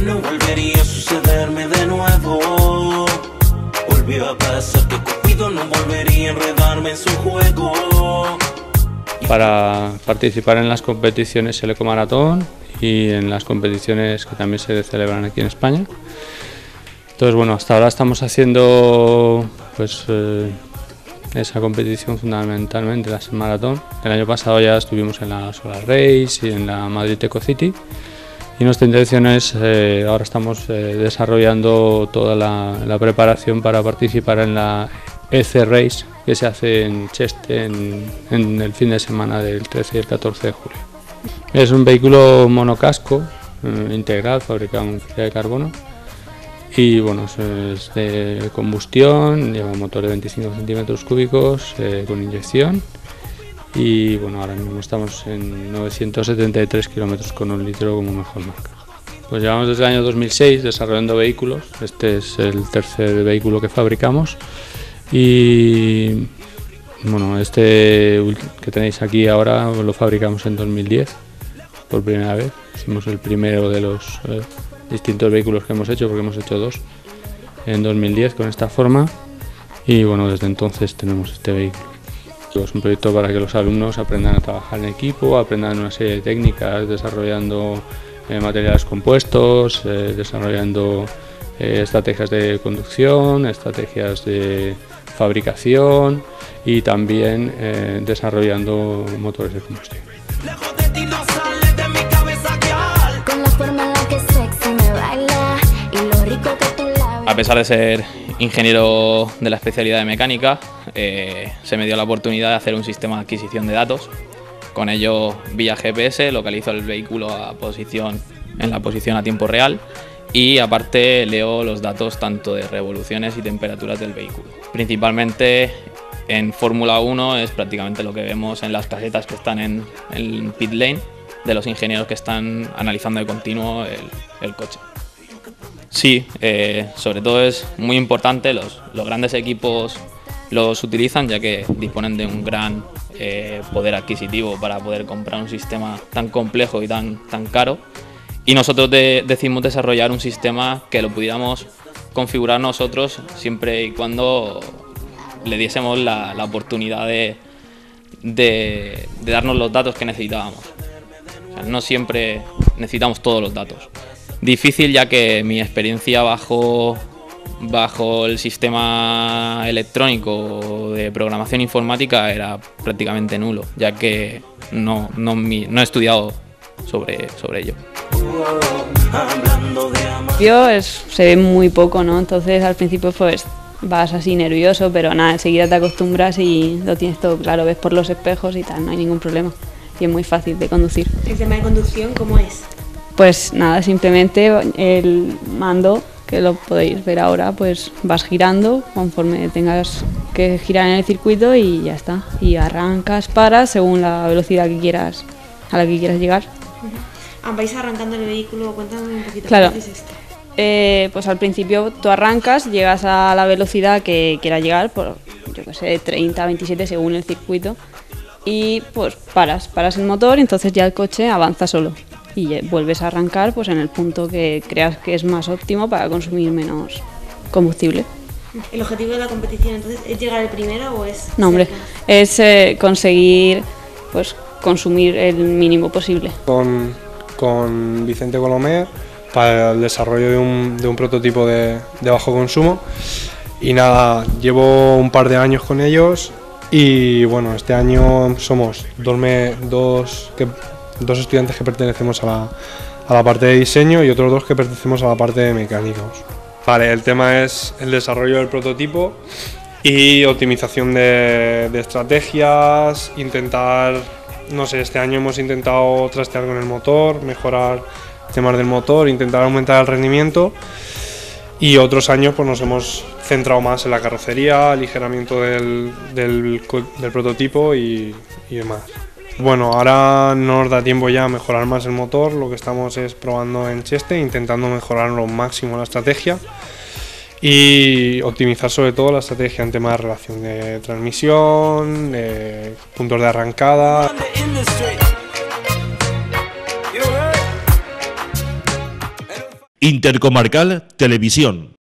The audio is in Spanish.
no volvería a sucederme de nuevo. Volvió a pasar que Cupido no volvería a enredarme en su juego. Para participar en las competiciones Eleco Maratón y en las competiciones que también se celebran aquí en España. Entonces, bueno, hasta ahora estamos haciendo pues esa competición fundamentalmente, la maratón. El año pasado ya estuvimos en la Solar Race y en la Madrid Eco City. Y nuestra intención es, ahora estamos desarrollando toda la preparación para participar en la EC Race, que se hace en Cheste en el fin de semana del 13 y el 14 de julio. Es un vehículo monocasco integral, fabricado en fibra de carbono. Y bueno, es de combustión, lleva un motor de 25 centímetros cúbicos con inyección. Y bueno, ahora mismo estamos en 973 kilómetros con un litro como mejor marca. Pues llevamos desde el año 2006 desarrollando vehículos. Este es el tercer vehículo que fabricamos. Y bueno, este que tenéis aquí ahora lo fabricamos en 2010 por primera vez. Hicimos el primero de los distintos vehículos que hemos hecho, porque hemos hecho dos en 2010 con esta forma, y bueno, desde entonces tenemos este vehículo. Es un proyecto para que los alumnos aprendan a trabajar en equipo, aprendan una serie de técnicas, desarrollando materiales compuestos, desarrollando estrategias de conducción, estrategias de fabricación y también desarrollando motores de combustión. A pesar de ser ingeniero de la especialidad de mecánica, se me dio la oportunidad de hacer un sistema de adquisición de datos. Con ello, vía GPS, localizo el vehículo en la posición a tiempo real y aparte leo los datos tanto de revoluciones y temperaturas del vehículo. Principalmente en Fórmula 1 es prácticamente lo que vemos en las casetas que están en el pit lane de los ingenieros que están analizando de continuo el coche. Sí, sobre todo es muy importante, los grandes equipos los utilizan ya que disponen de un gran poder adquisitivo para poder comprar un sistema tan complejo y tan caro, y nosotros decidimos desarrollar un sistema que lo pudiéramos configurar nosotros siempre y cuando le diésemos la oportunidad de darnos los datos que necesitábamos. O sea, no siempre necesitamos todos los datos. Difícil, ya que mi experiencia bajo el sistema electrónico de programación informática era prácticamente nulo, ya que no he estudiado sobre ello. Se ve muy poco, ¿no? Entonces al principio pues vas así nervioso, pero nada, enseguida te acostumbras y lo tienes todo claro, ves por los espejos y tal, no hay ningún problema. Y es muy fácil de conducir. ¿El tema de conducción cómo es? Pues nada, simplemente el mando, que lo podéis ver ahora, pues vas girando conforme tengas que girar en el circuito y ya está. Y arrancas, paras según la velocidad a la que quieras llegar. ¿Vais arrancando el vehículo? Cuéntame un poquito. Claro. ¿Qué es esto? Pues al principio tú arrancas, llegas a la velocidad que quieras llegar, por yo que sé, 30, 27 según el circuito, y pues paras el motor y entonces ya el coche avanza solo. Y vuelves a arrancar pues en el punto que creas que es más óptimo para consumir menos combustible. ¿El objetivo de la competición entonces es llegar el primero o es...? No, hombre, es conseguir pues consumir el mínimo posible. Con Vicente Colomer para el desarrollo de un prototipo de bajo consumo, y nada, llevo un par de años con ellos y bueno, este año somos dos estudiantes que pertenecemos a la parte de diseño y otros dos que pertenecemos a la parte de mecánicos. Vale, el tema es el desarrollo del prototipo y optimización de estrategias, no sé, este año hemos intentado trastear con el motor, mejorar temas del motor, intentar aumentar el rendimiento, y otros años pues nos hemos centrado más en la carrocería, aligeramiento del prototipo y demás. Bueno, ahora no nos da tiempo ya a mejorar más el motor, lo que estamos es probando en Cheste, intentando mejorar lo máximo la estrategia y optimizar sobre todo la estrategia en tema de relación de transmisión, puntos de arrancada. Intercomarcal Televisión.